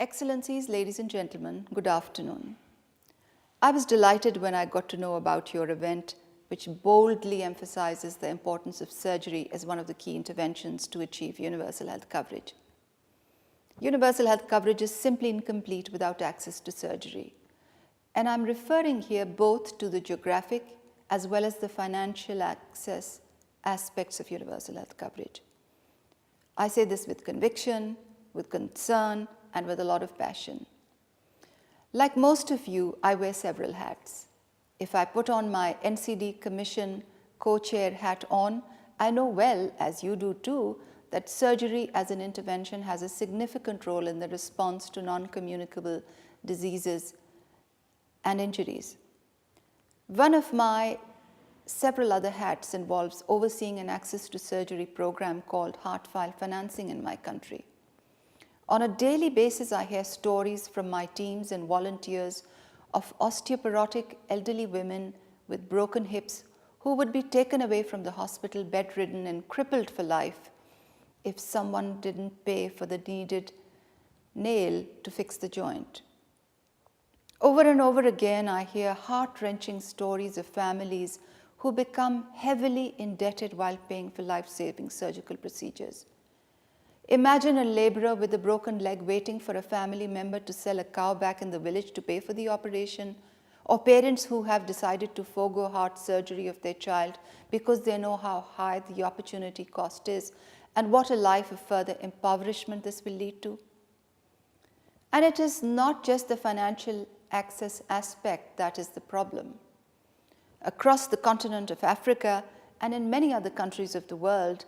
Excellencies, ladies and gentlemen, good afternoon. I was delighted when I got to know about your event, which boldly emphasizes the importance of surgery as one of the key interventions to achieve universal health coverage. Universal health coverage is simply incomplete without access to surgery. And I'm referring here both to the geographic as well as the financial access aspects of universal health coverage. I say this with conviction, with concern, and with a lot of passion. Like most of you, I wear several hats. If I put on my NCD Commission co-chair hat on, I know well, as you do too, that surgery as an intervention has a significant role in the response to non-communicable diseases and injuries. One of my several other hats involves overseeing an access to surgery program called Heart File Financing in my country. On a daily basis, I hear stories from my teams and volunteers of osteoporotic elderly women with broken hips who would be taken away from the hospital bedridden and crippled for life if someone didn't pay for the needed nail to fix the joint. Over and over again, I hear heart-wrenching stories of families who become heavily indebted while paying for life-saving surgical procedures. Imagine a laborer with a broken leg waiting for a family member to sell a cow back in the village to pay for the operation, or parents who have decided to forego heart surgery of their child because they know how high the opportunity cost is and what a life of further impoverishment this will lead to. And it is not just the financial access aspect that is the problem. Across the continent of Africa and in many other countries of the world,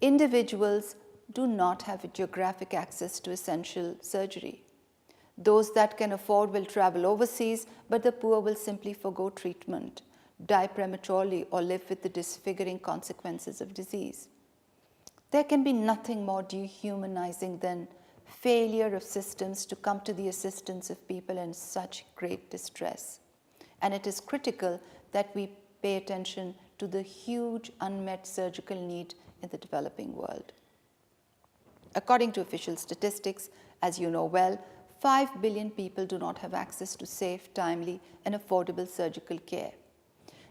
individuals do not have geographic access to essential surgery. Those that can afford will travel overseas, but the poor will simply forgo treatment, die prematurely, or live with the disfiguring consequences of disease. There can be nothing more dehumanizing than failure of systems to come to the assistance of people in such great distress. And it is critical that we pay attention to the huge unmet surgical need in the developing world. According to official statistics, as you know well, 5 billion people do not have access to safe, timely, and affordable surgical care.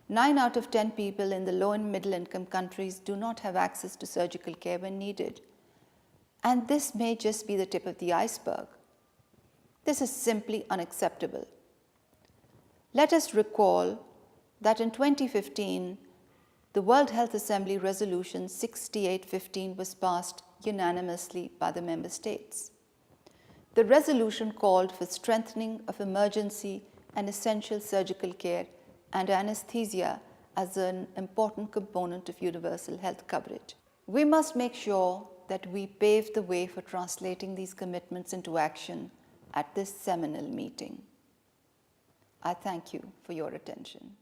9 out of 10 people in the low and middle income countries do not have access to surgical care when needed. And this may just be the tip of the iceberg. This is simply unacceptable. Let us recall that in 2015, the World Health Assembly Resolution 6815 was passed unanimously by the member states. The resolution called for strengthening of emergency and essential surgical care and anesthesia as an important component of universal health coverage. We must make sure that we pave the way for translating these commitments into action at this seminal meeting. I thank you for your attention.